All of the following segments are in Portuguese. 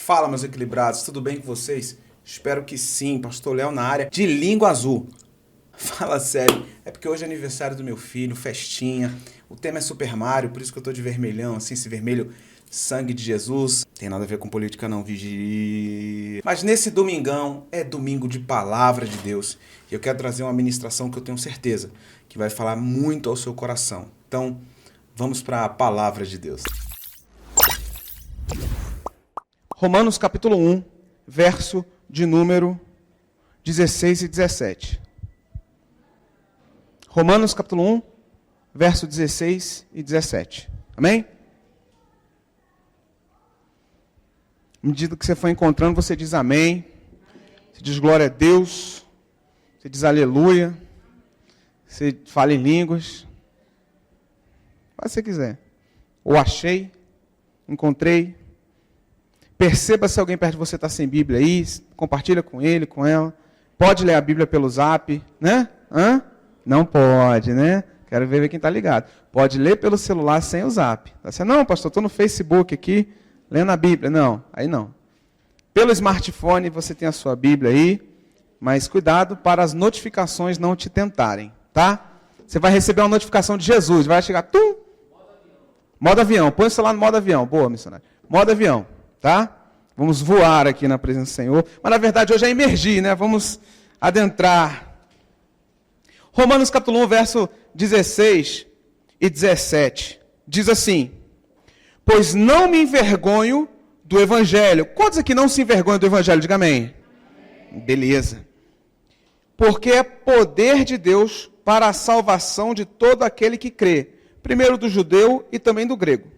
Fala, meus equilibrados, tudo bem com vocês? Espero que sim, Pastor Léo na área de língua azul. Fala sério, é porque hoje é aniversário do meu filho, festinha, o tema é Super Mario, por isso que eu tô de vermelhão, assim, esse vermelho, sangue de Jesus. Tem nada a ver com política não, vigia. Mas nesse domingão, é domingo de palavra de Deus, e eu quero trazer uma ministração que eu tenho certeza que vai falar muito ao seu coração. Então, vamos para a palavra de Deus. Romanos capítulo 1, verso de número 16 e 17. Romanos capítulo 1, verso 16 e 17. Amém? À medida que você for encontrando, você diz amém. Você diz glória a Deus. Você diz aleluia. Você fala em línguas. Faz o que você quiser. Ou achei, encontrei. Perceba se alguém perto de você está sem Bíblia aí. Compartilha com ele, com ela. Pode ler a Bíblia pelo Zap, né? Não pode, né? Quero ver quem está ligado. Pode ler pelo celular sem o Zap. Tá certo? Não, pastor, estou no Facebook aqui, lendo a Bíblia. Não, aí não. Pelo smartphone você tem a sua Bíblia aí, mas cuidado para as notificações não te tentarem, tá? Você vai receber uma notificação de Jesus, vai chegar, tum! Modo avião, põe o celular no modo avião. Boa, missionário. Modo avião, tá? Vamos voar aqui na presença do Senhor. Mas na verdade hoje é emergir, né? Vamos adentrar. Romanos capítulo 1, verso 16 e 17. Diz assim: pois não me envergonho do Evangelho. Quantos aqui não se envergonham do Evangelho? Diga amém. Beleza. Porque é poder de Deus para a salvação de todo aquele que crê. Primeiro do judeu e também do grego.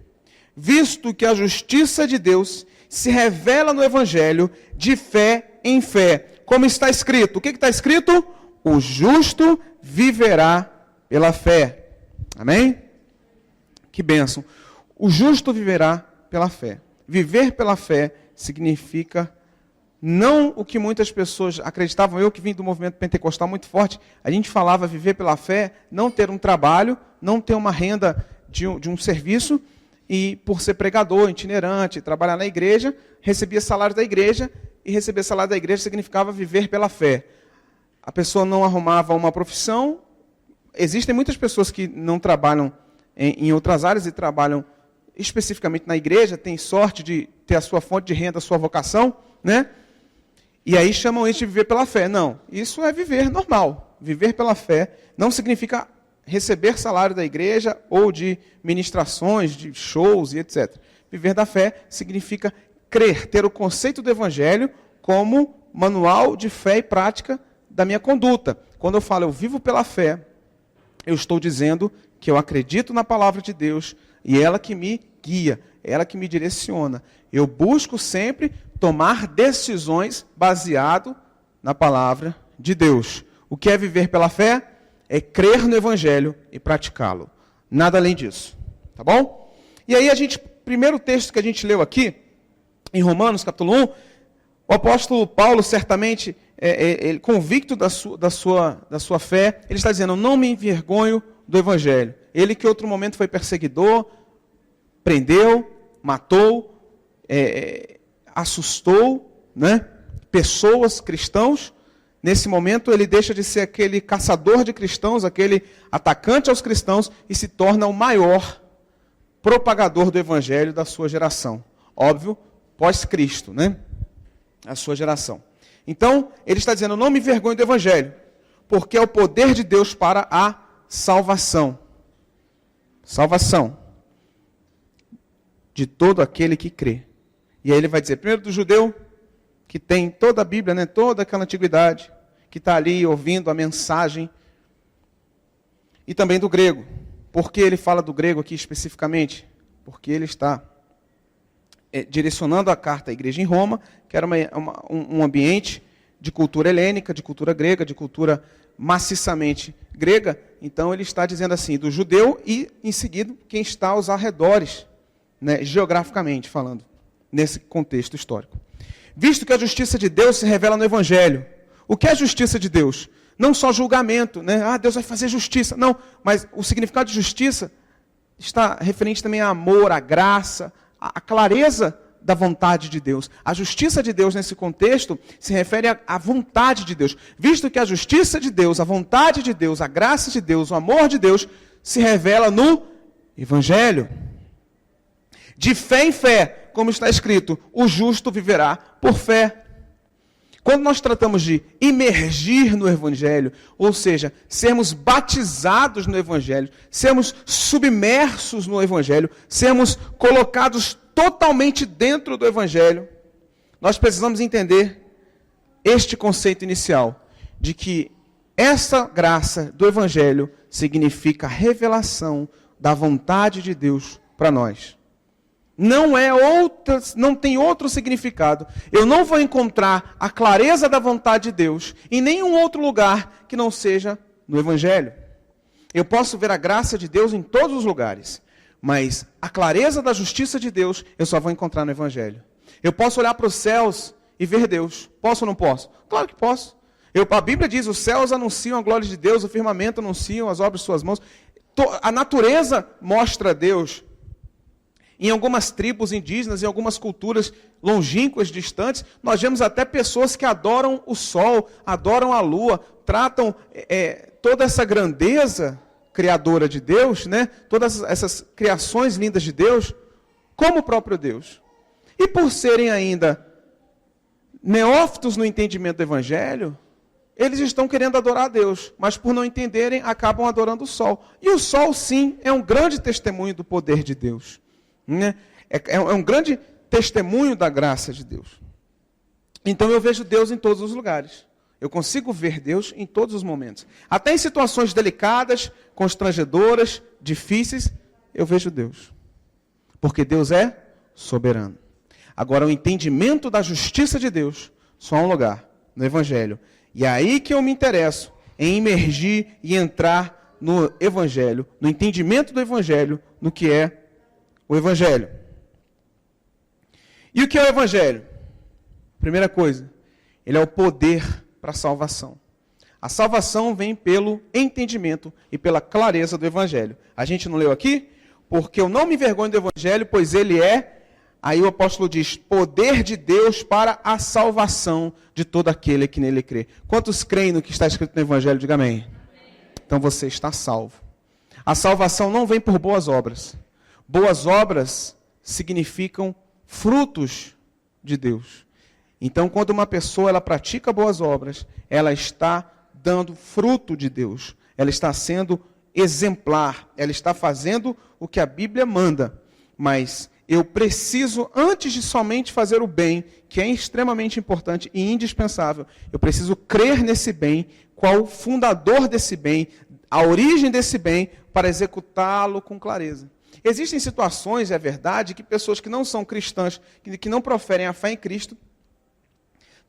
Visto que a justiça de Deus se revela no Evangelho de fé em fé. Como está escrito? O que está escrito? O justo viverá pela fé. Amém? Que bênção. O justo viverá pela fé. Viver pela fé significa não o que muitas pessoas acreditavam. Eu que vim do movimento pentecostal muito forte, a gente falava viver pela fé, não ter um trabalho, não ter uma renda de um serviço, e por ser pregador, itinerante, trabalhar na igreja, recebia salário da igreja, e receber salário da igreja significava viver pela fé. A pessoa não arrumava uma profissão. Existem muitas pessoas que não trabalham em outras áreas e trabalham especificamente na igreja, têm sorte de ter a sua fonte de renda, a sua vocação, né? E aí chamam isso de viver pela fé. Não, isso é viver normal. Viver pela fé não significa receber salário da igreja ou de ministrações, de shows e etc. Viver da fé significa crer, ter o conceito do Evangelho como manual de fé e prática da minha conduta. Quando eu falo eu vivo pela fé, eu estou dizendo que eu acredito na palavra de Deus e ela que me guia, ela que me direciona. Eu busco sempre tomar decisões baseado na palavra de Deus. O que é viver pela fé? É crer no Evangelho e praticá-lo. Nada além disso. Tá bom? E aí primeiro texto que a gente leu aqui, em Romanos capítulo 1, o apóstolo Paulo, certamente, ele, convicto da sua fé, ele está dizendo, não me envergonho do Evangelho. Ele que em outro momento foi perseguidor, prendeu, matou, assustou, né, pessoas, cristãos. Nesse momento ele deixa de ser aquele caçador de cristãos, aquele atacante aos cristãos, e se torna o maior propagador do Evangelho da sua geração. Óbvio, pós-Cristo, né? A sua geração. Então, ele está dizendo, não me envergonho do Evangelho, porque é o poder de Deus para a salvação. Salvação de todo aquele que crê. E aí ele vai dizer, primeiro do judeu, que tem toda a Bíblia, né, toda aquela antiguidade, que está ali ouvindo a mensagem, e também do grego. Por que ele fala do grego aqui especificamente? Porque ele está direcionando a carta à igreja em Roma, que era um ambiente de cultura helênica, de cultura grega, de cultura maciçamente grega. Então ele está dizendo assim, do judeu e, em seguida, quem está aos arredores, né, geograficamente falando, nesse contexto histórico. Visto que a justiça de Deus se revela no Evangelho. O que é a justiça de Deus? Não só julgamento, né? Deus vai fazer justiça. Não, mas o significado de justiça está referente também a amor, a graça, a clareza da vontade de Deus. A justiça de Deus, nesse contexto, se refere à vontade de Deus. Visto que a justiça de Deus, a vontade de Deus, a graça de Deus, o amor de Deus, se revela no Evangelho. De fé em fé, como está escrito, o justo viverá por fé. Quando nós tratamos de imergir no Evangelho, ou seja, sermos batizados no Evangelho, sermos submersos no Evangelho, sermos colocados totalmente dentro do Evangelho, nós precisamos entender este conceito inicial, de que essa graça do Evangelho significa a revelação da vontade de Deus para nós. Não tem outro significado. Eu não vou encontrar a clareza da vontade de Deus em nenhum outro lugar que não seja no Evangelho. Eu posso ver a graça de Deus em todos os lugares, mas a clareza da justiça de Deus eu só vou encontrar no Evangelho. Eu posso olhar para os céus e ver Deus. Posso ou não posso? Claro que posso. A Bíblia diz, os céus anunciam a glória de Deus, o firmamento anunciam as obras de suas mãos. A natureza mostra Deus. Em algumas tribos indígenas, em algumas culturas longínquas, distantes, nós vemos até pessoas que adoram o sol, adoram a lua, tratam toda essa grandeza criadora de Deus, né? Todas essas criações lindas de Deus, como o próprio Deus. E por serem ainda neófitos no entendimento do Evangelho, eles estão querendo adorar a Deus, mas por não entenderem, acabam adorando o sol. E o sol, sim, é um grande testemunho do poder de Deus. É um grande testemunho da graça de Deus. Então eu vejo Deus em todos os lugares. Eu consigo ver Deus em todos os momentos. Até em situações delicadas, constrangedoras, difíceis, eu vejo Deus. Porque Deus é soberano. Agora, o entendimento da justiça de Deus, só há um lugar, no Evangelho. E é aí que eu me interesso em imergir e entrar no Evangelho, no entendimento do Evangelho, no que é o Evangelho. E o que é o Evangelho? Primeira coisa, ele é o poder para a salvação. A salvação vem pelo entendimento e pela clareza do Evangelho. A gente não leu aqui? Porque eu não me envergonho do Evangelho, pois ele é, aí o apóstolo diz, poder de Deus para a salvação de todo aquele que nele crê. Quantos creem no que está escrito no Evangelho? Diga amém. Então você está salvo. A salvação não vem por boas obras. Boas obras significam frutos de Deus. Então, quando uma pessoa ela pratica boas obras, ela está dando fruto de Deus. Ela está sendo exemplar. Ela está fazendo o que a Bíblia manda. Mas eu preciso, antes de somente fazer o bem, que é extremamente importante e indispensável, eu preciso crer nesse bem, qual o fundador desse bem, a origem desse bem, para executá-lo com clareza. Existem situações, é verdade, que pessoas que não são cristãs, que não proferem a fé em Cristo,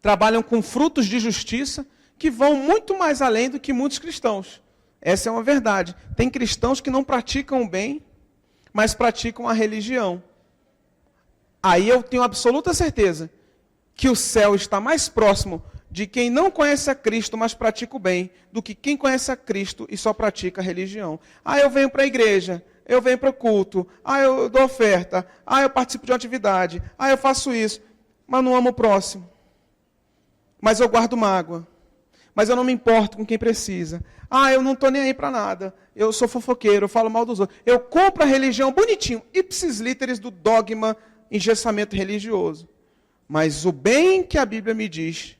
trabalham com frutos de justiça que vão muito mais além do que muitos cristãos. Essa é uma verdade. Tem cristãos que não praticam o bem, mas praticam a religião. Aí eu tenho absoluta certeza que o céu está mais próximo de quem não conhece a Cristo, mas pratica o bem, do que quem conhece a Cristo e só pratica a religião. Eu venho para a igreja, eu venho para o culto, eu dou oferta, eu participo de uma atividade, eu faço isso, mas não amo o próximo. Mas eu guardo mágoa. Mas eu não me importo com quem precisa. Eu não estou nem aí para nada. Eu sou fofoqueiro, eu falo mal dos outros. Eu compro a religião bonitinho, ipsis literis do dogma, engessamento religioso. Mas o bem que a Bíblia me diz,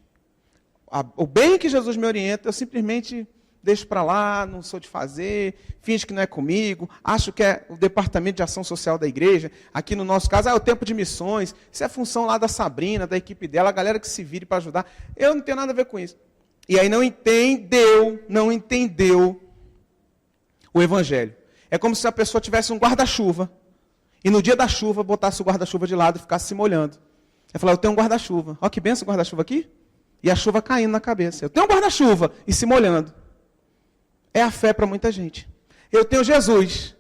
o bem que Jesus me orienta, eu simplesmente deixo para lá, não sou de fazer, finge que não é comigo, acho que é o departamento de ação social da igreja, aqui no nosso caso, é o tempo de missões, isso é função lá da Sabrina, da equipe dela, a galera que se vire para ajudar, eu não tenho nada a ver com isso. E aí não entendeu o Evangelho. É como se a pessoa tivesse um guarda-chuva, e no dia da chuva, botasse o guarda-chuva de lado e ficasse se molhando. Eu falava, eu tenho um guarda-chuva, olha que benção o guarda-chuva aqui, e a chuva caindo na cabeça. Eu tenho um guarda-chuva e se molhando. É a fé para muita gente. Eu tenho Jesus,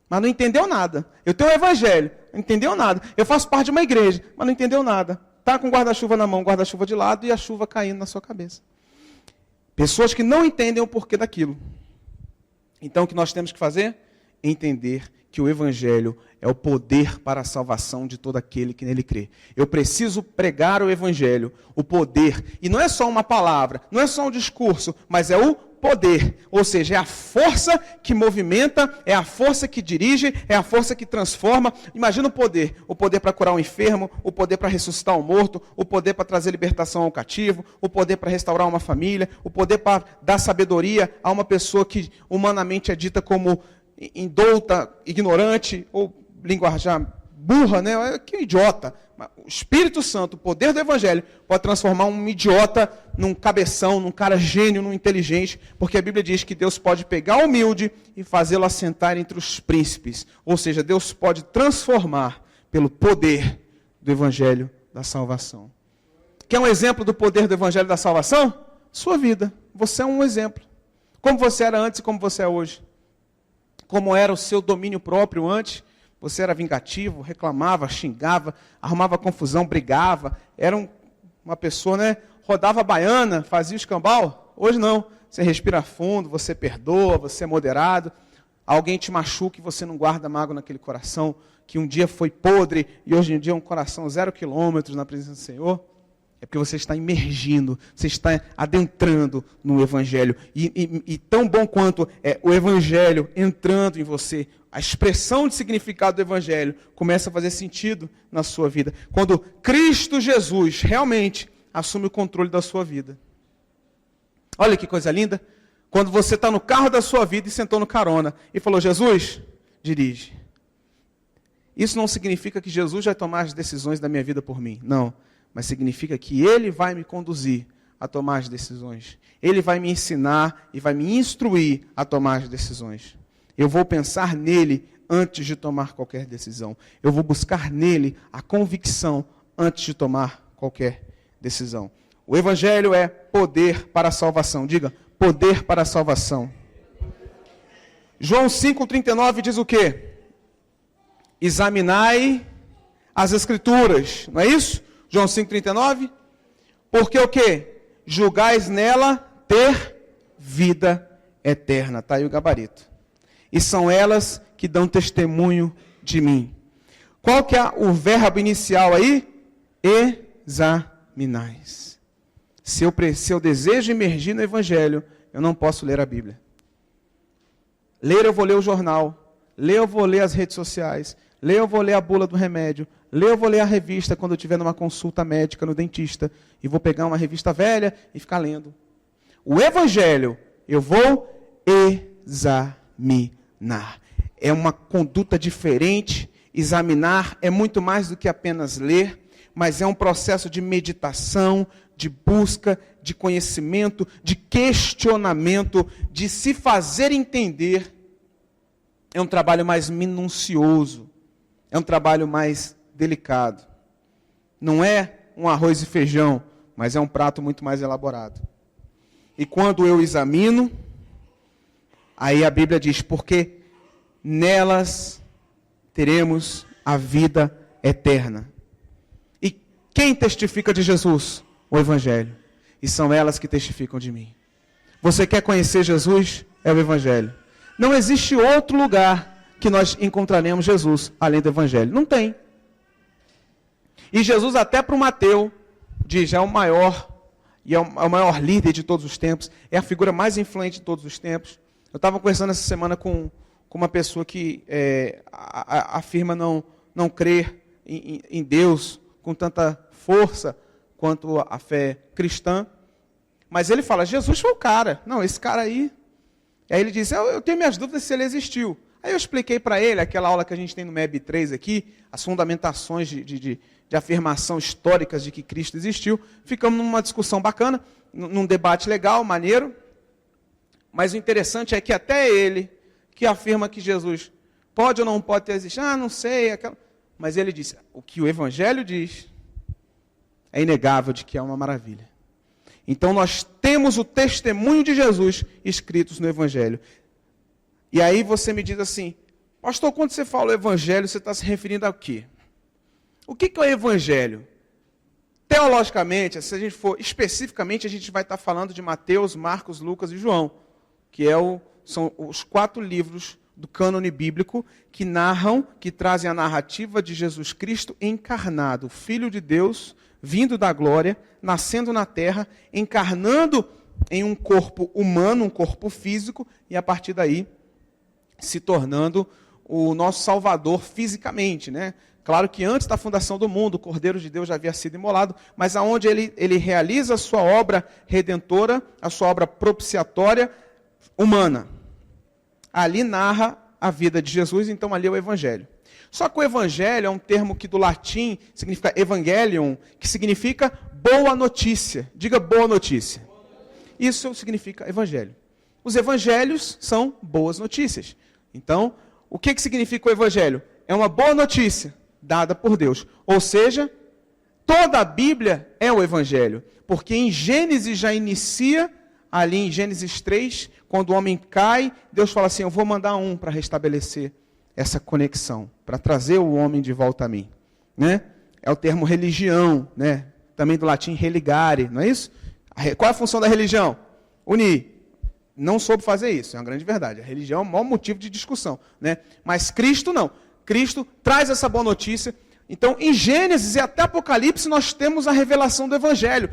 mas não entendeu nada. Eu tenho o Evangelho, não entendeu nada. Eu faço parte de uma igreja, mas não entendeu nada. Está com guarda-chuva na mão, guarda-chuva de lado e a chuva caindo na sua cabeça. Pessoas que não entendem o porquê daquilo. Então o que nós temos que fazer? Entender que o Evangelho é o poder para a salvação de todo aquele que nele crê. Eu preciso pregar o Evangelho, o poder. E não é só uma palavra, não é só um discurso, mas é o poder. Ou seja, é a força que movimenta, é a força que dirige, é a força que transforma. Imagina o poder para curar o enfermo, o poder para ressuscitar o morto, o poder para trazer libertação ao cativo, o poder para restaurar uma família, o poder para dar sabedoria a uma pessoa que humanamente é dita como indouta, ignorante, ou linguajar burra, né? Que idiota. O Espírito Santo, o poder do Evangelho, pode transformar um idiota num cabeção, num cara gênio, num inteligente, porque a Bíblia diz que Deus pode pegar o humilde e fazê-lo assentar entre os príncipes. Ou seja, Deus pode transformar pelo poder do Evangelho da salvação. Quer um exemplo do poder do Evangelho da salvação? Sua vida. Você é um exemplo. Como você era antes e como você é hoje. Como era o seu domínio próprio antes. Você era vingativo, reclamava, xingava, arrumava confusão, brigava. Era uma pessoa, né? Rodava a baiana, fazia escambau. Hoje não. Você respira fundo, você perdoa, você é moderado. Alguém te machuca e você não guarda mágoa naquele coração que um dia foi podre e hoje em dia é um coração 0 quilômetros na presença do Senhor. É porque você está imergindo, você está adentrando no Evangelho. E tão bom quanto é o Evangelho entrando em você, a expressão de significado do Evangelho começa a fazer sentido na sua vida. Quando Cristo Jesus realmente assume o controle da sua vida. Olha que coisa linda. Quando você está no carro da sua vida e sentou no carona e falou, Jesus, dirige. Isso não significa que Jesus vai tomar as decisões da minha vida por mim. Não. Mas significa que Ele vai me conduzir a tomar as decisões. Ele vai me ensinar e vai me instruir a tomar as decisões. Eu vou pensar nele antes de tomar qualquer decisão. Eu vou buscar nele a convicção antes de tomar qualquer decisão. O Evangelho é poder para a salvação. Diga, poder para a salvação. João 5,39 diz o quê? Examinai as Escrituras. Não é isso? João 5,39, porque o quê? Julgais nela ter vida eterna. Está aí o gabarito. E são elas que dão testemunho de mim. Qual que é o verbo inicial aí? Examinais. Se eu desejo emergir no Evangelho, eu não posso ler a Bíblia. Ler, eu vou ler o jornal. Ler, eu vou ler as redes sociais. Ler, eu vou ler a bula do remédio. Ler, eu vou ler a revista quando eu estiver numa consulta médica no dentista. E vou pegar uma revista velha e ficar lendo. O Evangelho, eu vou examinar. É uma conduta diferente. Examinar é muito mais do que apenas ler, mas é um processo de meditação, de busca, de conhecimento, de questionamento, de se fazer entender. É um trabalho mais minucioso. É um trabalho mais delicado. Não é um arroz e feijão, mas é um prato muito mais elaborado. E quando eu examino, aí a Bíblia diz, porque nelas teremos a vida eterna. E quem testifica de Jesus? O Evangelho. E são elas que testificam de mim. Você quer conhecer Jesus? É o Evangelho. Não existe outro lugar que nós encontraremos Jesus além do Evangelho. Não tem. E Jesus até para o Mateus diz, é o maior, e é o maior líder de todos os tempos, é a figura mais influente de todos os tempos. Eu estava conversando essa semana com uma pessoa que afirma não crer em Deus com tanta força quanto a fé cristã. Mas ele fala, Jesus foi o cara. Não, esse cara aí... Aí ele disse, eu tenho minhas dúvidas se ele existiu. Aí eu expliquei para ele, aquela aula que a gente tem no MEB 3 aqui, as fundamentações de afirmação históricas de que Cristo existiu. Ficamos numa discussão bacana, num debate legal, maneiro. Mas o interessante é que até ele, que afirma que Jesus pode ou não pode ter existido, não sei, mas ele disse, o que o Evangelho diz é inegável de que é uma maravilha. Então nós temos o testemunho de Jesus escritos no Evangelho. E aí você me diz assim, pastor, quando você fala o Evangelho, você está se referindo a quê? O que é o Evangelho? Teologicamente, se a gente for especificamente, a gente vai estar falando de Mateus, Marcos, Lucas e João, que são os 4 livros do cânone bíblico que narram, que trazem a narrativa de Jesus Cristo encarnado, Filho de Deus, vindo da glória, nascendo na terra, encarnando em um corpo humano, um corpo físico, e a partir daí se tornando o nosso Salvador fisicamente, né? Claro que antes da fundação do mundo, o Cordeiro de Deus já havia sido imolado, mas aonde ele realiza a sua obra redentora, a sua obra propiciatória humana. Ali narra a vida de Jesus, então ali é o Evangelho. Só que o Evangelho é um termo que do latim significa evangelion, que significa boa notícia. Diga boa notícia. Isso significa Evangelho. Os Evangelhos são boas notícias. Então, o que significa o Evangelho? É uma boa notícia dada por Deus. Ou seja, toda a Bíblia é o Evangelho. Porque em Gênesis já inicia, ali em Gênesis 3, quando o homem cai, Deus fala assim, eu vou mandar um para restabelecer essa conexão, para trazer o homem de volta a mim. Né? É o termo religião, né? Também do latim religare, não é isso? Qual é a função da religião? Unir. Não soube fazer isso, é uma grande verdade. A religião é o maior motivo de discussão. Né? Mas Cristo não. Cristo traz essa boa notícia. Então, em Gênesis e até Apocalipse, nós temos a revelação do Evangelho.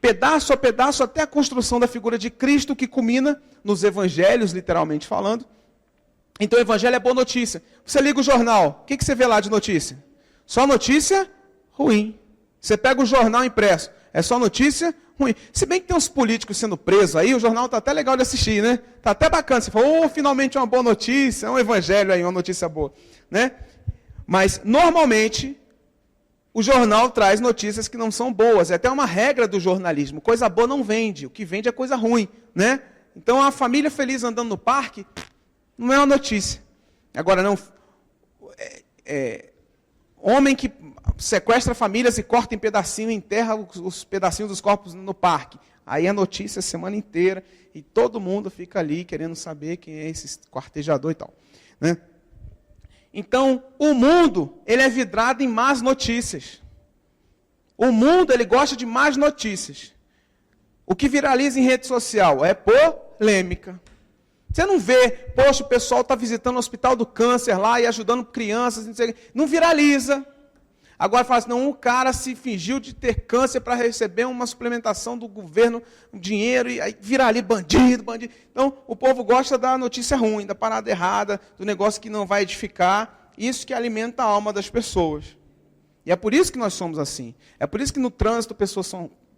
Pedaço a pedaço, até a construção da figura de Cristo, que culmina nos Evangelhos, literalmente falando. Então, o Evangelho é boa notícia. Você liga o jornal, o que você vê lá de notícia? Só notícia ruim. Você pega o jornal impresso, é só notícia ruim. Se bem que tem uns políticos sendo presos aí, o jornal está até legal de assistir, né? Está até bacana. Você fala, finalmente uma boa notícia, é um evangelho aí, uma notícia boa. Né? Mas, normalmente, o jornal traz notícias que não são boas. É até uma regra do jornalismo. Coisa boa não vende, o que vende é coisa ruim. Né? Então, a família feliz andando no parque não é uma notícia. Agora, não... homem que sequestra famílias e corta em pedacinho, enterra os pedacinhos dos corpos no parque. Aí a notícia a semana inteira e todo mundo fica ali querendo saber quem é esse quartejador e tal. Né? Então, o mundo, ele é vidrado em más notícias. O mundo, ele gosta de más notícias. O que viraliza em rede social é polêmica. Você não vê, poxa, o pessoal está visitando o Hospital do Câncer lá e ajudando crianças, não viraliza. Agora fala assim, não, o cara se fingiu de ter câncer para receber uma suplementação do governo, um dinheiro, e aí viraliza, bandido. Então, o povo gosta da notícia ruim, da parada errada, do negócio que não vai edificar, isso que alimenta a alma das pessoas. E é por isso que nós somos assim. É por isso que no trânsito pessoas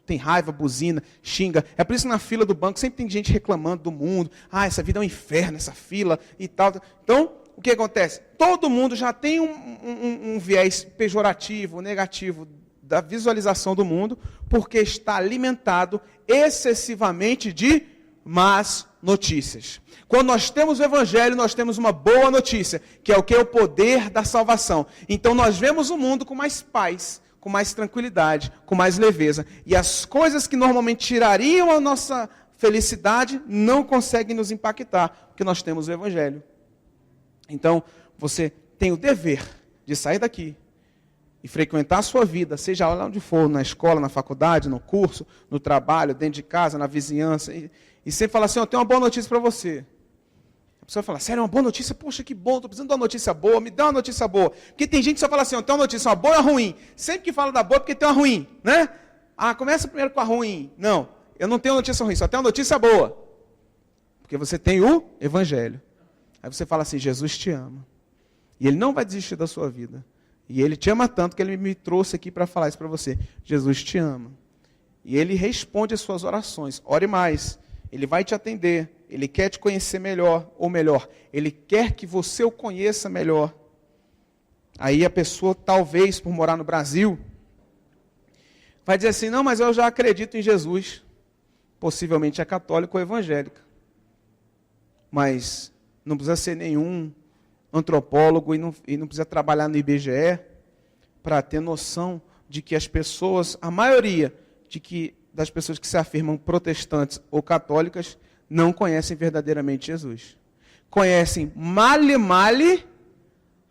tem raiva, buzina, xinga. É por isso que na fila do banco sempre tem gente reclamando do mundo. Essa vida é um inferno, essa fila e tal. Então, o que acontece? Todo mundo já tem um viés pejorativo, negativo da visualização do mundo, porque está alimentado excessivamente de más notícias. Quando nós temos o Evangelho, nós temos uma boa notícia, que é o que? O poder da salvação. Então nós vemos o mundo com mais paz, com mais tranquilidade, com mais leveza. E as coisas que normalmente tirariam a nossa felicidade não conseguem nos impactar, porque nós temos o Evangelho. Então, você tem o dever de sair daqui e frequentar a sua vida, seja lá onde for, na escola, na faculdade, no curso, no trabalho, dentro de casa, na vizinhança, e sempre falar assim, eu tenho uma boa notícia para você. A pessoa fala, sério, uma boa notícia? Poxa, que bom, estou precisando de uma notícia boa, me dá uma notícia boa. Porque tem gente que só fala assim, eu tenho uma notícia, uma boa e uma ruim. Sempre que fala da boa, porque tem uma ruim, né? Começa primeiro com a ruim. Não, eu não tenho notícia ruim, só tenho uma notícia boa. Porque você tem o Evangelho. Aí você fala assim, Jesus te ama. E Ele não vai desistir da sua vida. E Ele te ama tanto que Ele me trouxe aqui para falar isso para você. Jesus te ama. E Ele responde as suas orações. Ore mais. Ele vai te atender. Ele quer te conhecer melhor. Ou melhor, Ele quer que você o conheça melhor. Aí a pessoa, talvez, por morar no Brasil, vai dizer assim, não, mas eu já acredito em Jesus. Possivelmente é católico ou evangélica. Mas não precisa ser nenhum antropólogo e não precisa trabalhar no IBGE para ter noção de que as pessoas, a maioria das pessoas que se afirmam protestantes ou católicas, não conhecem verdadeiramente Jesus. Conhecem male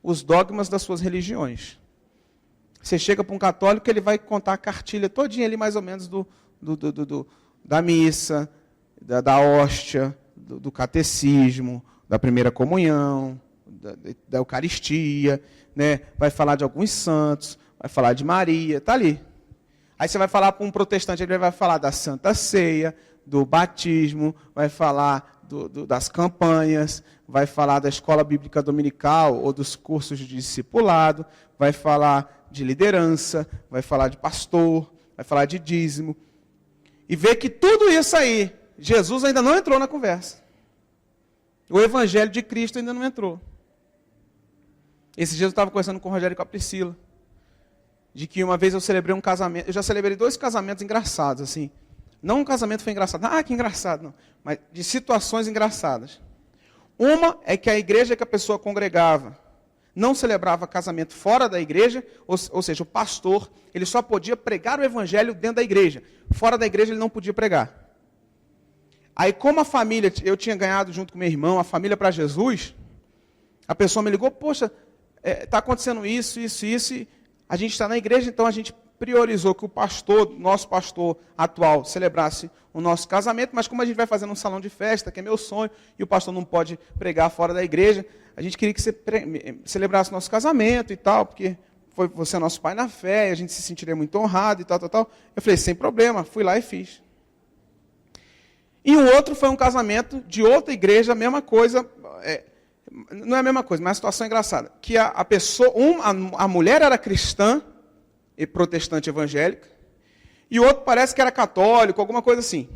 os dogmas das suas religiões. Você chega para um católico, ele vai contar a cartilha todinha ali, mais ou menos, da missa, da hóstia, do catecismo, da primeira comunhão, da Eucaristia, né? Vai falar de alguns santos, vai falar de Maria, está ali. Aí você vai falar para um protestante, ele vai falar da Santa Ceia, do batismo, vai falar das campanhas, vai falar da escola bíblica dominical ou dos cursos de discipulado, vai falar de liderança, vai falar de pastor, vai falar de dízimo. E ver que tudo isso aí, Jesus ainda não entrou na conversa. O Evangelho de Cristo ainda não entrou. Esse dia eu estava conversando com o Rogério e com a Priscila, de que uma vez eu celebrei um casamento, eu já celebrei 2 casamentos engraçados, assim. Não um casamento foi engraçado, que engraçado, não. Mas de situações engraçadas. Uma é que a igreja que a pessoa congregava não celebrava casamento fora da igreja, ou seja, o pastor, ele só podia pregar o evangelho dentro da igreja. Fora da igreja ele não podia pregar. Aí como a família, eu tinha ganhado junto com meu irmão, a família para Jesus, a pessoa me ligou, poxa, está acontecendo isso, e a gente está na igreja, então a gente priorizou que o pastor, nosso pastor atual, celebrasse o nosso casamento, mas como a gente vai fazer num salão de festa, que é meu sonho, e o pastor não pode pregar fora da igreja, a gente queria que você celebrasse o nosso casamento e tal, porque você é nosso pai na fé, e a gente se sentiria muito honrado e tal. Eu falei, sem problema, fui lá e fiz. E o outro foi um casamento de outra igreja, a mesma coisa, não é a mesma coisa, mas a situação é engraçada, que a pessoa, a mulher era cristã, e protestante evangélica, e o outro parece que era católico, alguma coisa assim.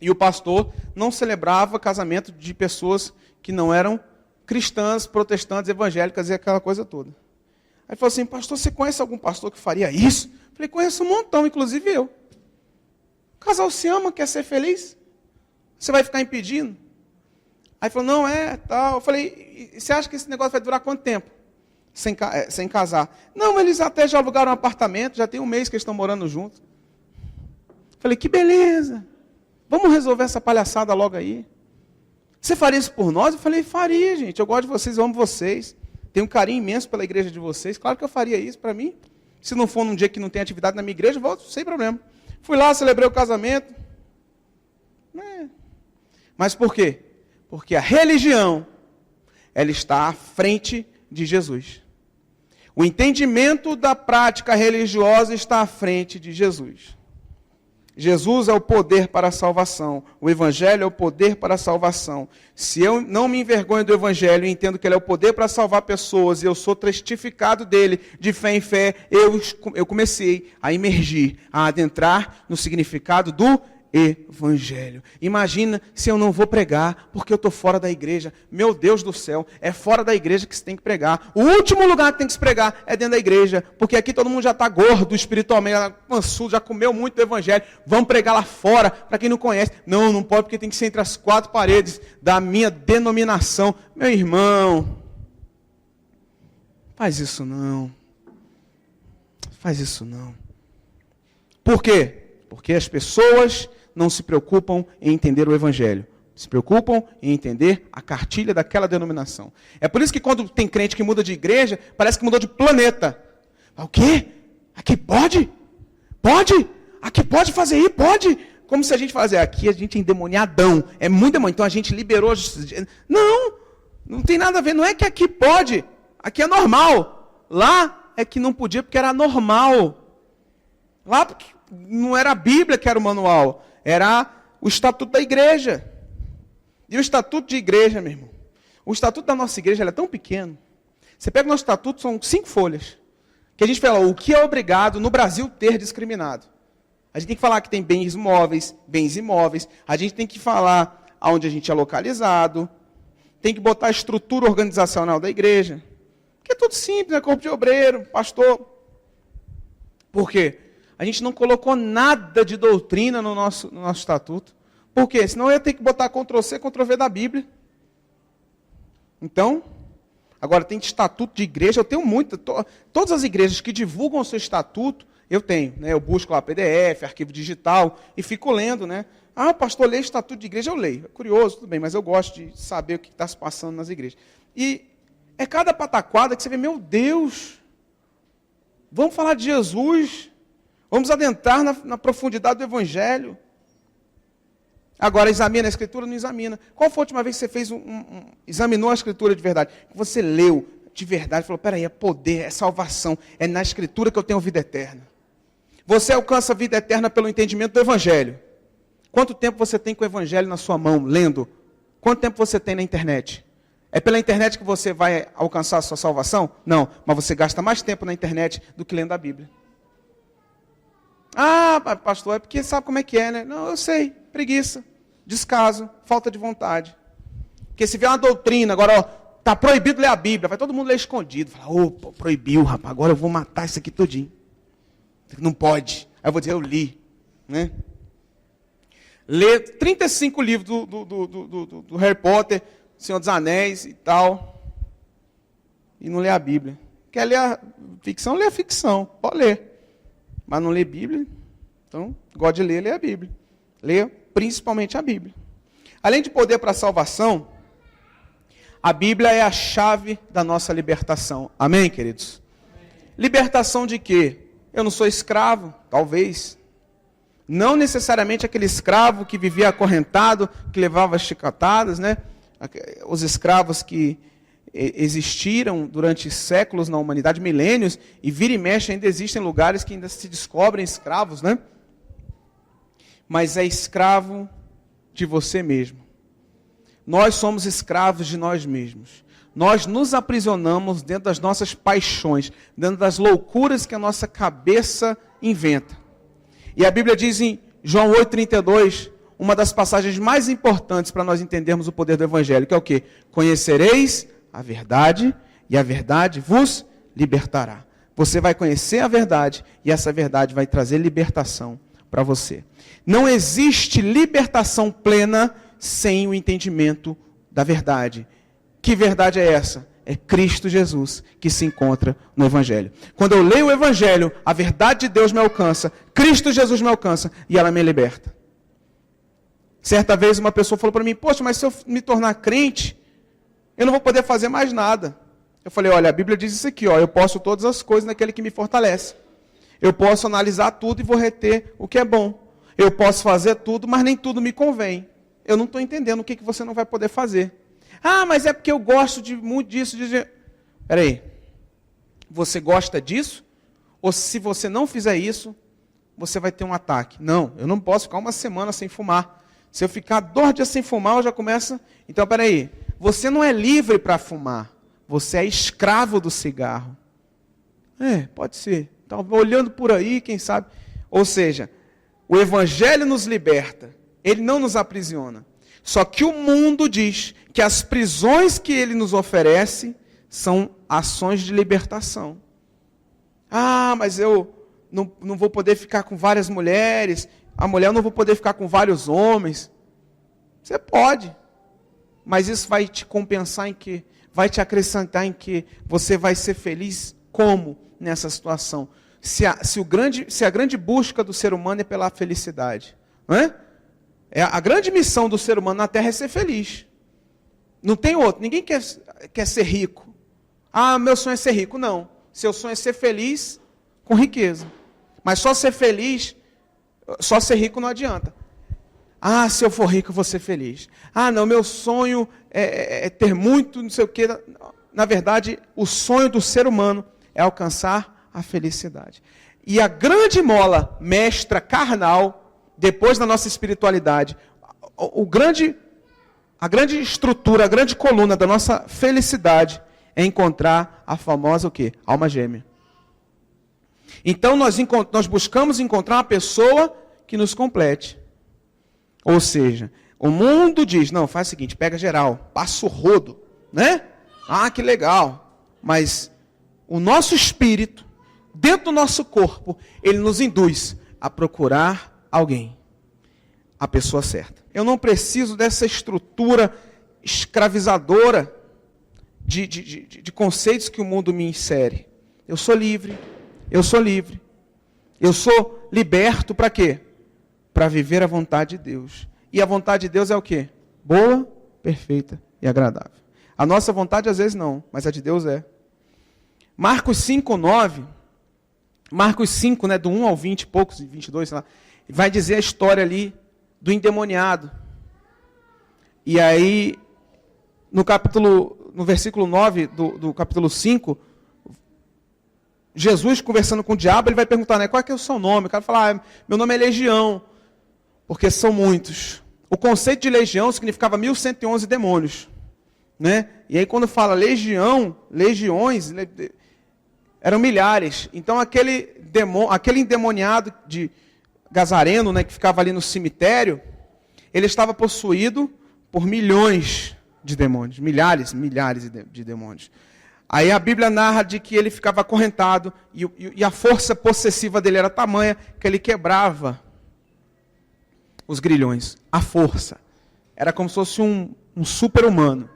E o pastor não celebrava casamento de pessoas que não eram cristãs, protestantes, evangélicas e aquela coisa toda. Aí ele falou assim, pastor, você conhece algum pastor que faria isso? Eu falei, conheço um montão, inclusive eu. O casal se ama, quer ser feliz? Você vai ficar impedindo? Aí ele falou, não, tal. Eu falei, e você acha que esse negócio vai durar quanto tempo? Sem casar. Não, eles até já alugaram um apartamento, já tem 1 mês que eles estão morando juntos. Falei, que beleza. Vamos resolver essa palhaçada logo aí. Você faria isso por nós? Eu falei, faria, gente. Eu gosto de vocês, eu amo vocês. Tenho um carinho imenso pela igreja de vocês. Claro que eu faria isso para mim. Se não for num dia que não tem atividade na minha igreja, eu volto sem problema. Fui lá, celebrei o casamento. Mas por quê? Porque a religião, ela está à frente de Jesus. O entendimento da prática religiosa está à frente de Jesus. Jesus é o poder para a salvação. O Evangelho é o poder para a salvação. Se eu não me envergonho do Evangelho e entendo que ele é o poder para salvar pessoas e eu sou testificado dele de fé em fé, eu comecei a imergir, a adentrar no significado do Evangelho. Imagina se eu não vou pregar porque eu estou fora da igreja. Meu Deus do céu, é fora da igreja que se tem que pregar. O último lugar que tem que se pregar é dentro da igreja, porque aqui todo mundo já está gordo espiritualmente, pançudo, já comeu muito do Evangelho. Vamos pregar lá fora, para quem não conhece. Não pode, porque tem que ser entre as 4 paredes da minha denominação. Meu irmão, faz isso não. Faz isso não. Por quê? Porque as pessoas não se preocupam em entender o Evangelho. Se preocupam em entender a cartilha daquela denominação. É por isso que quando tem crente que muda de igreja, parece que mudou de planeta. O quê? Aqui pode? Pode? Aqui pode fazer isso? Pode? Como se a gente falasse, aqui a gente é endemoniadão. É muito demônio, então a gente liberou. Não tem nada a ver. Não é que aqui pode. Aqui é normal. Lá é que não podia porque era normal. Lá porque não era a Bíblia que era o manual. Era o estatuto da igreja. E o estatuto de igreja, meu irmão, o estatuto da nossa igreja é tão pequeno. Você pega o nosso estatuto, são 5 folhas. Que a gente fala, o que é obrigado no Brasil ter discriminado. A gente tem que falar que tem bens móveis, bens imóveis. A gente tem que falar onde a gente é localizado. Tem que botar a estrutura organizacional da igreja. Que é tudo simples, é corpo de obreiro, pastor. Por quê? A gente não colocou nada de doutrina no nosso estatuto. Por quê? Senão eu ia ter que botar Ctrl+C, Ctrl+V da Bíblia. Então, agora tem estatuto de igreja, eu tenho muito. Todas as igrejas que divulgam o seu estatuto, eu tenho. Né? Eu busco lá PDF, arquivo digital, e fico lendo. Né? O pastor lê estatuto de igreja, eu leio. É curioso, tudo bem, mas eu gosto de saber o que está se passando nas igrejas. E é cada pataquada que você vê, meu Deus, vamos falar de Jesus. Vamos adentrar na profundidade do Evangelho. Agora, examina a Escritura? Não examina. Qual foi a última vez que você fez examinou a Escritura de verdade? Que você leu de verdade, falou, peraí, é poder, é salvação, é na Escritura que eu tenho vida eterna. Você alcança a vida eterna pelo entendimento do Evangelho. Quanto tempo você tem com o Evangelho na sua mão, lendo? Quanto tempo você tem na internet? É pela internet que você vai alcançar a sua salvação? Não, mas você gasta mais tempo na internet do que lendo a Bíblia. Ah, pastor, é porque sabe como é que é, né? Não, eu sei, preguiça, descaso, falta de vontade. Porque se vier uma doutrina, agora, ó, tá proibido ler a Bíblia, vai todo mundo ler escondido. Fala, opa, proibiu, rapaz, agora eu vou matar isso aqui todinho. Não pode. Aí eu vou dizer, eu li, né? Lê 35 livros do Harry Potter, Senhor dos Anéis e tal, e não lê a Bíblia. Quer ler a ficção? Lê a ficção, pode ler. Mas não lê Bíblia, então, gosta de ler, lê a Bíblia. Lê principalmente a Bíblia. Além de poder para a salvação, a Bíblia é a chave da nossa libertação. Amém, queridos? Amém. Libertação de quê? Eu não sou escravo, talvez. Não necessariamente aquele escravo que vivia acorrentado, que levava chicotadas, né? Os escravos que existiram durante séculos na humanidade, milênios, e vira e mexe ainda existem lugares que ainda se descobrem escravos, né? Mas é escravo de você mesmo. Nós somos escravos de nós mesmos. Nós nos aprisionamos dentro das nossas paixões, dentro das loucuras que a nossa cabeça inventa. E a Bíblia diz em João 8,32, uma das passagens mais importantes para nós entendermos o poder do Evangelho, que é o quê? Conhecereis a verdade, e a verdade vos libertará. Você vai conhecer a verdade, e essa verdade vai trazer libertação para você. Não existe libertação plena sem o entendimento da verdade. Que verdade é essa? É Cristo Jesus que se encontra no Evangelho. Quando eu leio o Evangelho, a verdade de Deus me alcança, Cristo Jesus me alcança e ela me liberta. Certa vez uma pessoa falou para mim, poxa, mas se eu me tornar crente, eu não vou poder fazer mais nada. Eu falei, olha, a Bíblia diz isso aqui, ó, eu posso todas as coisas naquele que me fortalece. Eu posso analisar tudo e vou reter o que é bom. Eu posso fazer tudo, mas nem tudo me convém. Eu não estou entendendo o que você não vai poder fazer. Ah, mas é porque eu gosto muito disso. Peraí, você gosta disso? Ou se você não fizer isso, você vai ter um ataque? Não, eu não posso ficar uma semana sem fumar. Se eu ficar 2 dias sem fumar, eu já começo... Então, peraí, você não é livre para fumar. Você é escravo do cigarro. Pode ser. Então, olhando por aí, quem sabe... Ou seja, o Evangelho nos liberta. Ele não nos aprisiona. Só que o mundo diz que as prisões que ele nos oferece são ações de libertação. Ah, mas eu não vou poder ficar com várias mulheres, a mulher não vou poder ficar com vários homens. Você pode, mas isso vai te compensar em quê? Vai te acrescentar em quê? Você vai ser feliz como nessa situação? Se a grande busca do ser humano é pela felicidade, não é? A grande missão do ser humano na Terra é ser feliz. Não tem outro. Ninguém quer ser rico. Ah, meu sonho é ser rico. Não. Seu sonho é ser feliz com riqueza. Mas só ser feliz, só ser rico não adianta. Ah, se eu for rico eu vou ser feliz. Ah, não, meu sonho é ter muito, não sei o quê. Na verdade, o sonho do ser humano é alcançar a felicidade. E a grande mola mestra carnal, depois da nossa espiritualidade, a grande estrutura, a grande coluna da nossa felicidade é encontrar a famosa o quê? Alma gêmea. Então nós buscamos encontrar uma pessoa que nos complete. Ou seja, o mundo diz, não, faz o seguinte, pega geral, passa o rodo, né? Ah, que legal. Mas o nosso espírito, dentro do nosso corpo, ele nos induz a procurar alguém, a pessoa certa. Eu não preciso dessa estrutura escravizadora de conceitos que o mundo me insere. Eu sou livre, eu sou livre. Eu sou liberto para quê? Para viver a vontade de Deus. E a vontade de Deus é o quê? Boa, perfeita e agradável. A nossa vontade às vezes não, mas a de Deus é. Marcos 5:9, Marcos 5, né, do 1 ao 20 e poucos, 22, sei lá, vai dizer a história ali do endemoniado. E aí, no versículo 9 do capítulo 5, Jesus conversando com o diabo, ele vai perguntar, né, qual é que é o seu nome? O cara fala, meu nome é Legião, porque são muitos. O conceito de legião significava 1111 demônios. Né? E aí quando fala legião, legiões, eram milhares. Então aquele endemoniado de Gazareno, né, que ficava ali no cemitério, ele estava possuído por milhões de demônios, milhares de demônios. Aí a Bíblia narra de que ele ficava acorrentado e a força possessiva dele era tamanha que ele quebrava os grilhões. A força. Era como se fosse um super-humano.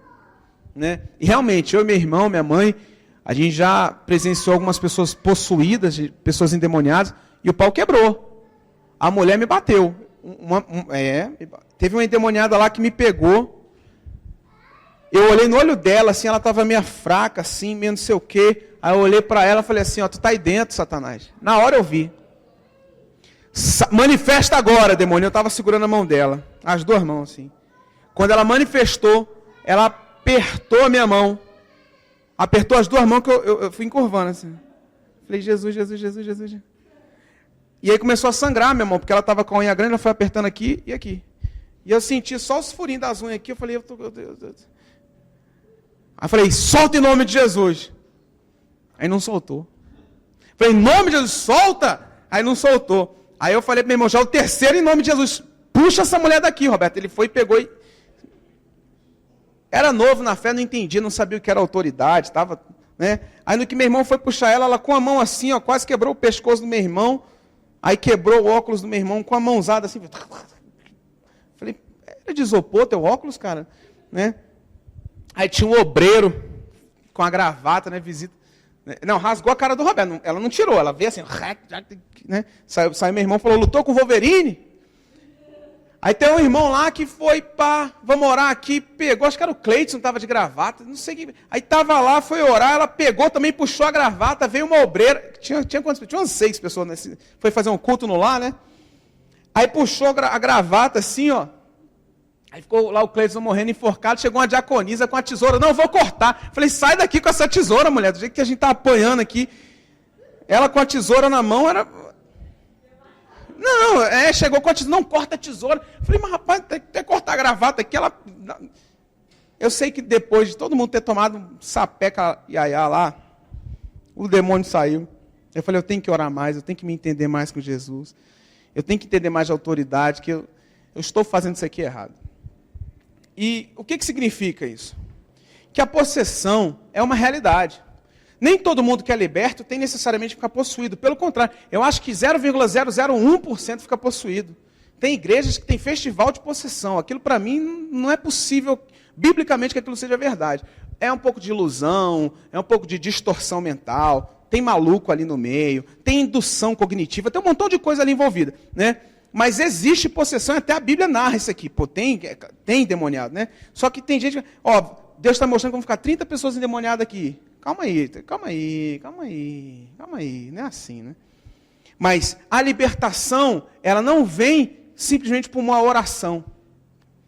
Né? E realmente, eu e meu irmão, minha mãe, a gente já presenciou algumas pessoas possuídas, pessoas endemoniadas, e o pau quebrou. A mulher me bateu. Teve uma endemoniada lá que me pegou. Eu olhei no olho dela, assim, ela estava meio fraca, assim, meio não sei o quê. Aí eu olhei para ela e falei assim, tu tá aí dentro, Satanás. Na hora eu vi. Manifesta agora, demônio. Eu estava segurando a mão dela, as duas mãos, assim. Quando ela manifestou, ela apertou a minha mão. Apertou as duas mãos que eu fui encurvando, assim. Falei, Jesus. E aí começou a sangrar a minha mão, porque ela estava com a unha grande, ela foi apertando aqui e aqui. E eu senti só os furinhos das unhas aqui, eu falei, meu Deus. Aí eu falei, solta em nome de Jesus. Aí não soltou. Falei, em nome de Jesus, solta! Aí não soltou. Aí eu falei para meu irmão, já o terceiro em nome de Jesus. Puxa essa mulher daqui, Roberto. Ele foi e pegou e... Era novo na fé, não entendia, não sabia o que era autoridade, estava, né? Aí no que meu irmão foi puxar ela com a mão assim, ó, quase quebrou o pescoço do meu irmão. Aí quebrou o óculos do meu irmão com a mãozada assim. Falei, era de isopor teu óculos, cara? Né? Aí tinha um obreiro com a gravata, né, visita. Não, rasgou a cara do Roberto. Ela não tirou, ela veio assim, né? Saiu meu irmão, falou, lutou com o Wolverine? Aí tem um irmão lá que foi vamos orar aqui, pegou, acho que era o Cleiton, estava de gravata, não sei o que. Aí estava lá, foi orar, ela pegou também, puxou a gravata, veio uma obreira, tinha quantas pessoas? Tinha umas 6 pessoas, foi fazer um culto no lar, né? Aí puxou a gravata assim, ó. Aí ficou lá o Cleiton morrendo enforcado, chegou uma diaconisa com a tesoura, não, vou cortar. Falei, sai daqui com essa tesoura, mulher, do jeito que a gente tá apanhando aqui. Ela com a tesoura na mão, era... Não, chegou com a tesoura, não, corta a tesoura. Falei, mas rapaz, tem que cortar a gravata aqui, ela... Eu sei que depois de todo mundo ter tomado um sapeca iaiá lá, o demônio saiu. Eu falei, eu tenho que orar mais, eu tenho que me entender mais com Jesus. Eu tenho que entender mais de autoridade, que eu estou fazendo isso aqui errado. E o que significa isso? Que a possessão é uma realidade. Nem todo mundo que é liberto tem necessariamente que ficar possuído. Pelo contrário, eu acho que 0,001% fica possuído. Tem igrejas que tem festival de possessão. Aquilo para mim não é possível, biblicamente, que aquilo seja verdade. É um pouco de ilusão, é um pouco de distorção mental, tem maluco ali no meio, tem indução cognitiva, tem um montão de coisa ali envolvida, né? Mas existe possessão, até a Bíblia narra isso aqui. Pô, tem endemoniado, né? Só que tem gente... Ó, Deus está mostrando como ficar 30 pessoas endemoniadas aqui. Calma aí. Não é assim, né? Mas a libertação, ela não vem simplesmente por uma oração.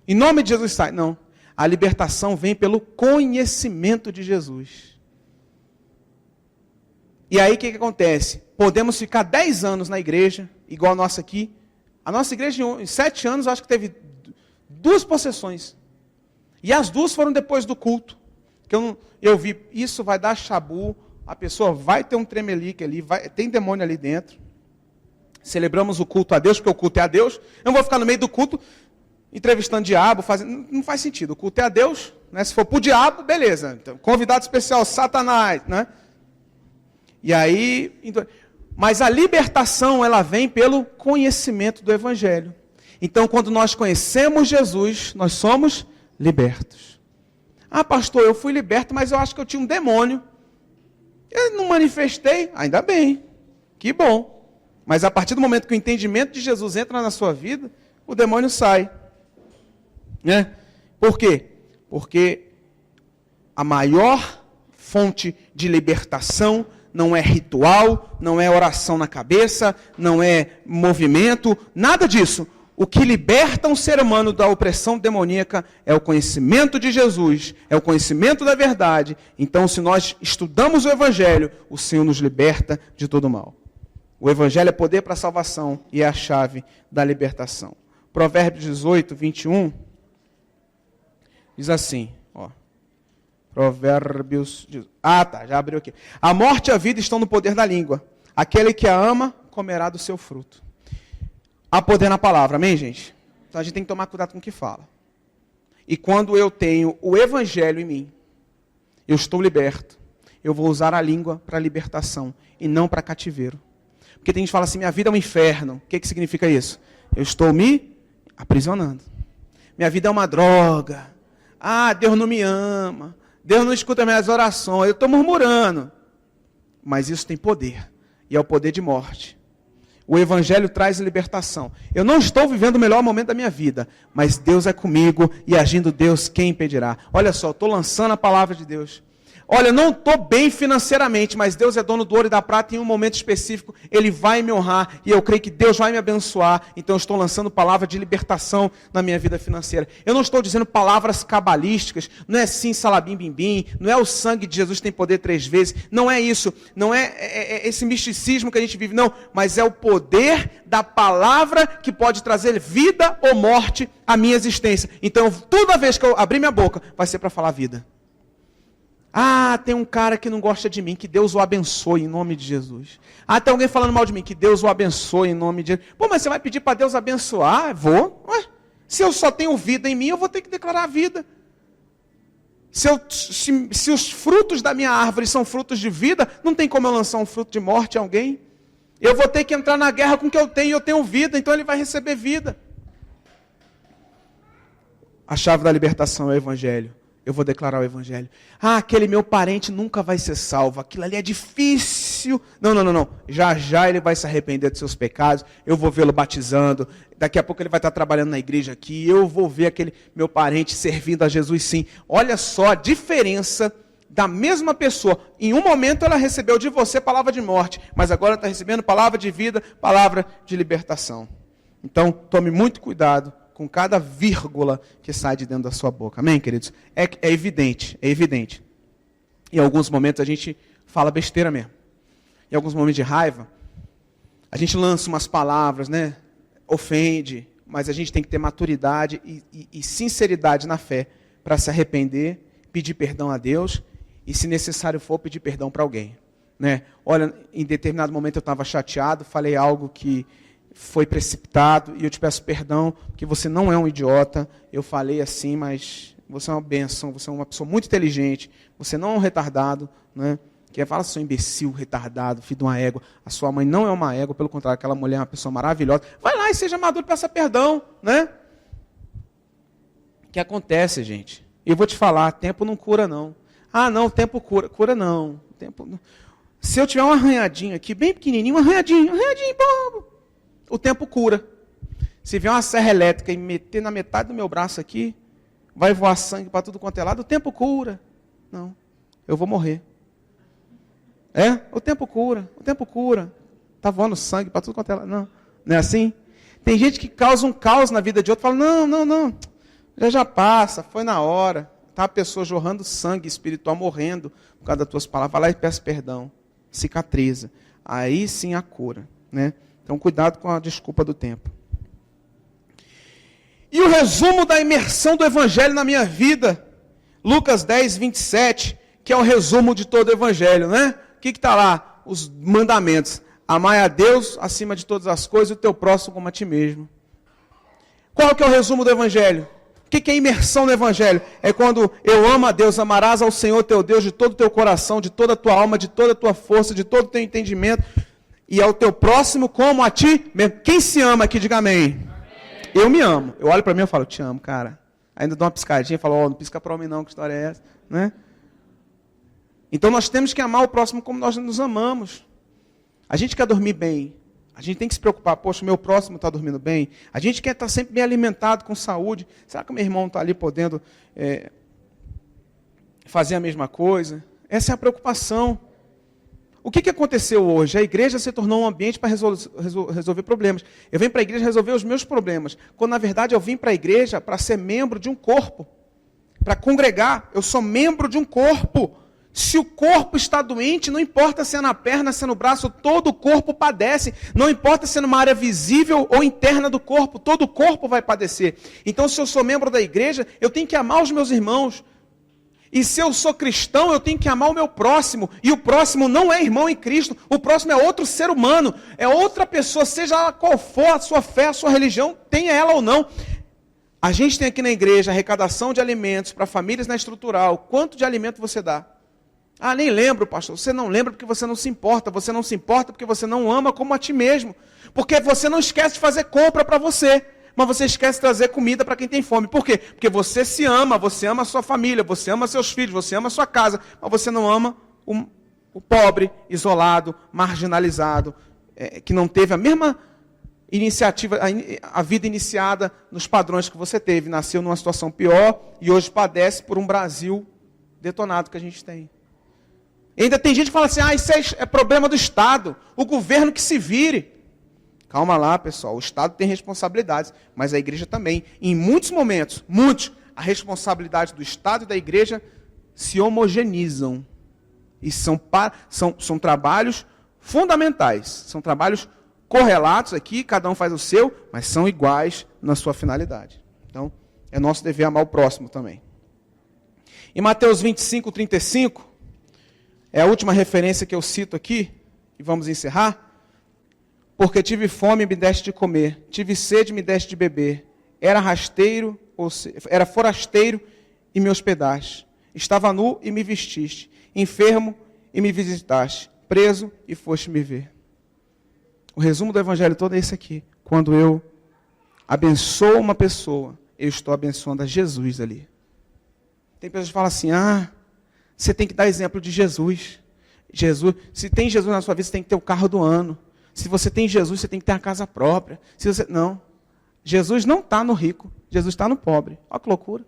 Em nome de Jesus sai. Não. A libertação vem pelo conhecimento de Jesus. E aí o que acontece? Podemos ficar 10 anos na igreja, igual a nossa aqui. A nossa igreja, em 7 anos, acho que teve 2 possessões. E as 2 foram depois do culto. Que eu vi, isso vai dar chabu, a pessoa vai ter um tremelique ali, tem demônio ali dentro. Celebramos o culto a Deus, porque o culto é a Deus. Eu não vou ficar no meio do culto entrevistando o diabo, não faz sentido. O culto é a Deus, né? Se for para o diabo, beleza. Então, convidado especial, Satanás, né? E aí... Mas a libertação, ela vem pelo conhecimento do Evangelho. Então, quando nós conhecemos Jesus, nós somos libertos. Ah, pastor, eu fui liberto, mas eu acho que eu tinha um demônio. Eu não manifestei, ainda bem, que bom. Mas a partir do momento que o entendimento de Jesus entra na sua vida, o demônio sai. Né? Por quê? Porque a maior fonte de libertação não é ritual, não é oração na cabeça, não é movimento, nada disso. O que liberta um ser humano da opressão demoníaca é o conhecimento de Jesus, é o conhecimento da verdade. Então, se nós estudamos o Evangelho, o Senhor nos liberta de todo mal. O Evangelho é poder para a salvação e é a chave da libertação. Provérbios 18, 21, diz assim, ó. Provérbios... já abriu aqui. A morte e a vida estão no poder da língua. Aquele que a ama, comerá do seu fruto. Há poder na palavra, amém, gente? Então a gente tem que tomar cuidado com o que fala. E quando eu tenho o Evangelho em mim, eu estou liberto. Eu vou usar a língua para libertação e não para cativeiro. Porque tem gente que fala assim, minha vida é um inferno. O que significa isso? Eu estou me aprisionando. Minha vida é uma droga. Ah, Deus não me ama. Deus não escuta minhas orações. Eu estou murmurando. Mas isso tem poder. E é o poder de morte. O Evangelho traz libertação. Eu não estou vivendo o melhor momento da minha vida, mas Deus é comigo e agindo Deus, quem impedirá? Olha só, estou lançando a palavra de Deus. Olha, eu não estou bem financeiramente, mas Deus é dono do ouro e da prata e em um momento específico Ele vai me honrar e eu creio que Deus vai me abençoar. Então eu estou lançando palavra de libertação na minha vida financeira. Eu não estou dizendo palavras cabalísticas, não é sim salabim bim bim, não é o sangue de Jesus tem poder 3 vezes, não é isso, não é esse misticismo que a gente vive, não, mas é o poder da palavra que pode trazer vida ou morte à minha existência. Então toda vez que eu abrir minha boca, vai ser para falar vida. Ah, tem um cara que não gosta de mim, que Deus o abençoe em nome de Jesus. Ah, tem alguém falando mal de mim, que Deus o abençoe em nome de Jesus. Pô, mas você vai pedir para Deus abençoar? Vou. Ué, se eu só tenho vida em mim, eu vou ter que declarar a vida. Se os frutos da minha árvore são frutos de vida, não tem como eu lançar um fruto de morte a alguém. Eu vou ter que entrar na guerra com o que eu tenho vida, então ele vai receber vida. A chave da libertação é o Evangelho. Eu vou declarar o Evangelho. Ah, aquele meu parente nunca vai ser salvo. Aquilo ali é difícil. Não. Já ele vai se arrepender dos seus pecados. Eu vou vê-lo batizando. Daqui a pouco ele vai estar trabalhando na igreja aqui. Eu vou ver aquele meu parente servindo a Jesus sim. Olha só a diferença da mesma pessoa. Em um momento ela recebeu de você palavra de morte. Mas agora está recebendo palavra de vida, palavra de libertação. Então, tome muito cuidado com cada vírgula que sai de dentro da sua boca. Amém, queridos? É evidente. Em alguns momentos a gente fala besteira mesmo. Em alguns momentos de raiva, a gente lança umas palavras, né? Ofende, mas a gente tem que ter maturidade e sinceridade na fé para se arrepender, pedir perdão a Deus e, se necessário for, pedir perdão para alguém. Né? Olha, em determinado momento eu estava chateado, falei algo que foi precipitado, e eu te peço perdão, porque você não é um idiota, eu falei assim, mas você é uma bênção, você é uma pessoa muito inteligente, você não é um retardado, né? Que fala, seu imbecil, retardado, filho de uma égua. A sua mãe não é uma égua, pelo contrário, aquela mulher é uma pessoa maravilhosa. Vai lá e seja maduro e peça perdão, né? O que acontece, gente? Eu vou te falar, tempo não cura, não. Ah, não, tempo cura. Cura não. Tempo não. Se eu tiver um arranhadinho aqui, bem pequenininho, um arranhadinho, bobo, o tempo cura. Se vier uma serra elétrica e meter na metade do meu braço aqui, vai voar sangue para tudo quanto é lado, o tempo cura. Não, eu vou morrer. O tempo cura. Está voando sangue para tudo quanto é lado. Não é assim? Tem gente que causa um caos na vida de outro, fala, não, já passa, foi na hora. Está a pessoa jorrando sangue espiritual, morrendo por causa das tuas palavras. Vai lá e peça perdão. Cicatriza. Aí sim a cura, né? Então, cuidado com a desculpa do tempo. E o resumo da imersão do Evangelho na minha vida, Lucas 10, 27, que é o resumo de todo o Evangelho, né? O que está lá? Os mandamentos. Amai a Deus acima de todas as coisas e o teu próximo como a ti mesmo. Qual que é o resumo do Evangelho? O que é imersão no Evangelho? É quando eu amo a Deus, amarás ao Senhor teu Deus de todo o teu coração, de toda a tua alma, de toda a tua força, de todo o teu entendimento, e ao teu próximo como a ti mesmo. Quem se ama aqui, diga amém. Eu me amo. Eu olho para mim e falo, te amo, cara. Ainda dou uma piscadinha e falo, não pisca para mim não, que história é essa? Né? Então nós temos que amar o próximo como nós nos amamos. A gente quer dormir bem. A gente tem que se preocupar, poxa, o meu próximo está dormindo bem. A gente quer estar sempre bem alimentado, com saúde. Será que o meu irmão está ali podendo fazer a mesma coisa? Essa é a preocupação. o que aconteceu hoje? A igreja se tornou um ambiente para resolver problemas. Eu venho para a igreja resolver os meus problemas, quando na verdade eu vim para a igreja para ser membro de um corpo, para congregar. Eu sou membro de um corpo. Se o corpo está doente, não importa se é na perna, se é no braço, todo o corpo padece. Não importa se é numa área visível ou interna do corpo, todo o corpo vai padecer. Então, se eu sou membro da igreja, eu tenho que amar os meus irmãos. E se eu sou cristão, eu tenho que amar o meu próximo. E o próximo não é irmão em Cristo. O próximo é outro ser humano. É outra pessoa, seja ela qual for a sua fé, a sua religião, tenha ela ou não. A gente tem aqui na igreja arrecadação de alimentos para famílias na estrutural. Quanto de alimento você dá? Ah, nem lembro, pastor. Você não lembra porque você não se importa. Você não se importa porque você não ama como a ti mesmo. Porque você não esquece de fazer compra para você. Mas você esquece de trazer comida para quem tem fome. Por quê? Porque você se ama, você ama a sua família, você ama seus filhos, você ama a sua casa. Mas você não ama o pobre, isolado, marginalizado, que não teve a mesma iniciativa, a vida iniciada nos padrões que você teve. Nasceu numa situação pior e hoje padece por um Brasil detonado que a gente tem. E ainda tem gente que fala assim, isso é problema do Estado, o governo que se vire. Calma lá, pessoal, o Estado tem responsabilidades, mas a igreja também. Em muitos momentos, a responsabilidade do Estado e da igreja se homogeneizam. E são trabalhos fundamentais, são trabalhos correlatos aqui, cada um faz o seu, mas são iguais na sua finalidade. Então, é nosso dever amar o próximo também. Em Mateus 25, 35, é a última referência que eu cito aqui, e vamos encerrar. Porque tive fome e me deste de comer, tive sede e me deste de beber, era forasteiro e me hospedaste, estava nu e me vestiste, enfermo e me visitaste, preso e foste me ver. O resumo do evangelho todo é esse aqui. Quando eu abençoo uma pessoa, eu estou abençoando a Jesus ali. Tem pessoas que falam assim, você tem que dar exemplo de Jesus. Se tem Jesus na sua vida, você tem que ter o carro do ano. Se você tem Jesus, você tem que ter a casa própria. Não. Jesus não está no rico. Jesus está no pobre. Olha que loucura.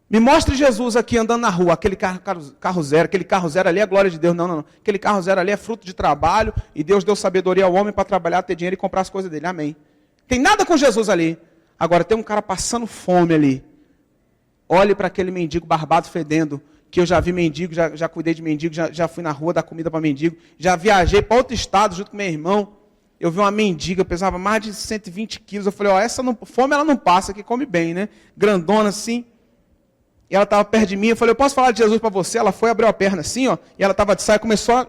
Me mostre Jesus aqui andando na rua. Aquele carro zero. Aquele carro zero ali é a glória de Deus. Não. Aquele carro zero ali é fruto de trabalho. E Deus deu sabedoria ao homem para trabalhar, ter dinheiro e comprar as coisas dele. Amém. Tem nada com Jesus ali. Agora tem um cara passando fome ali. Olhe para aquele mendigo barbado fedendo, que eu já vi mendigo, já cuidei de mendigo, já fui na rua dar comida para mendigo, já viajei para outro estado junto com meu irmão, eu vi uma mendiga, pesava mais de 120 quilos, eu falei, fome ela não passa, que come bem, né? Grandona assim, e ela estava perto de mim, eu falei, eu posso falar de Jesus para você? Ela foi, abriu a perna assim, e ela estava de saia, começou a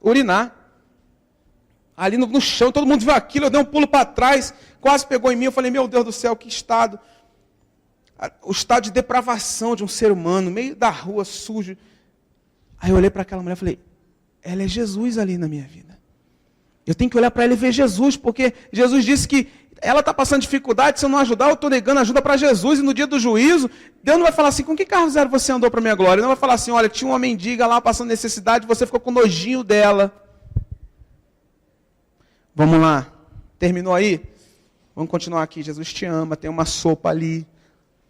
urinar, ali no chão, todo mundo viu aquilo, eu dei um pulo para trás, quase pegou em mim, eu falei, meu Deus do céu, que estado. O estado de depravação de um ser humano, meio da rua, sujo. Aí eu olhei para aquela mulher e falei, ela é Jesus ali na minha vida. Eu tenho que olhar para ela e ver Jesus, porque Jesus disse que ela está passando dificuldade, se eu não ajudar, eu estou negando ajuda para Jesus, e no dia do juízo, Deus não vai falar assim, com que carro zero você andou para a minha glória? Ele não vai falar assim, olha, tinha uma mendiga lá passando necessidade, você ficou com nojinho dela. Vamos lá, terminou aí? Vamos continuar aqui, Jesus te ama, tem uma sopa ali.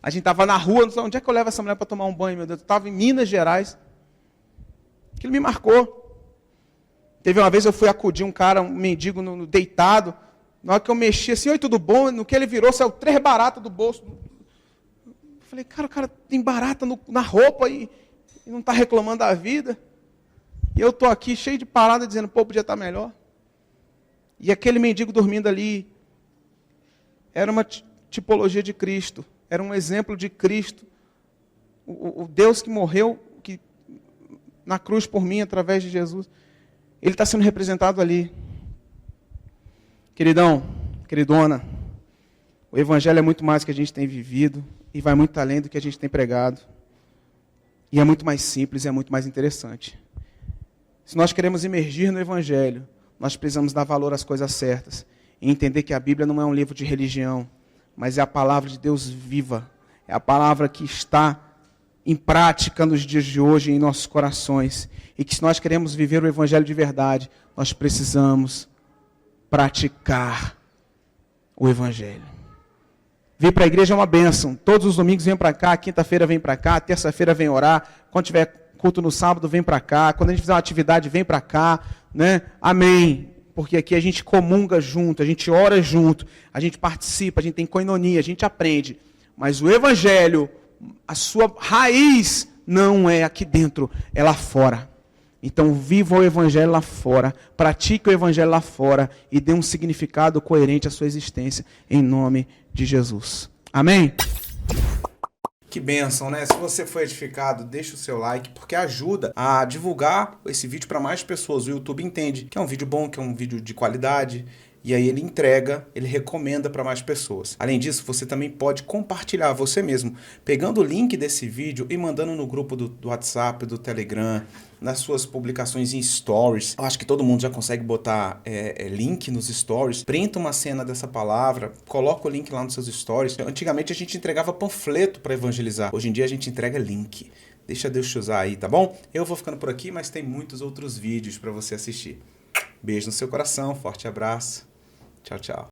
A gente estava na rua, não sei onde é que eu levo essa mulher para tomar um banho, meu Deus. Eu estava em Minas Gerais. Aquilo me marcou. Teve uma vez eu fui acudir um cara, um mendigo deitado. Na hora que eu mexi assim, oi, tudo bom? No que ele virou, saiu 3 baratas do bolso. Eu falei, cara, o cara tem barata na roupa e não está reclamando da vida. E eu estou aqui cheio de parada dizendo, podia estar melhor. E aquele mendigo dormindo ali era uma tipologia de Cristo. Era um exemplo de Cristo, o Deus que morreu na cruz por mim, através de Jesus. Ele está sendo representado ali. Queridão, queridona, o Evangelho é muito mais do que a gente tem vivido e vai muito além do que a gente tem pregado. E é muito mais simples e é muito mais interessante. Se nós queremos emergir no Evangelho, nós precisamos dar valor às coisas certas e entender que a Bíblia não é um livro de religião, mas é a palavra de Deus viva. É a palavra que está em prática nos dias de hoje em nossos corações. E que se nós queremos viver o Evangelho de verdade, nós precisamos praticar o Evangelho. Vir para a igreja é uma bênção. Todos os domingos vem para cá, quinta-feira vem para cá, terça-feira vem orar. Quando tiver culto no sábado, vem para cá. Quando a gente fizer uma atividade, vem para cá, né? Amém. Porque aqui a gente comunga junto, a gente ora junto, a gente participa, a gente tem koinonia, a gente aprende. Mas o evangelho, a sua raiz não é aqui dentro, é lá fora. Então viva o evangelho lá fora, pratique o evangelho lá fora e dê um significado coerente à sua existência, em nome de Jesus. Amém? Que bênção, né? Se você foi edificado, deixa o seu like, porque ajuda a divulgar esse vídeo para mais pessoas. O YouTube entende que é um vídeo bom, que é um vídeo de qualidade, e aí ele entrega, ele recomenda para mais pessoas. Além disso, você também pode compartilhar você mesmo, pegando o link desse vídeo e mandando no grupo do WhatsApp, do Telegram, nas suas publicações em stories. Eu acho que todo mundo já consegue botar link nos stories. Printa uma cena dessa palavra, coloca o link lá nos seus stories. Antigamente a gente entregava panfleto para evangelizar. Hoje em dia a gente entrega link. Deixa Deus te usar aí, tá bom? Eu vou ficando por aqui, mas tem muitos outros vídeos para você assistir. Beijo no seu coração, forte abraço. Tchau, tchau.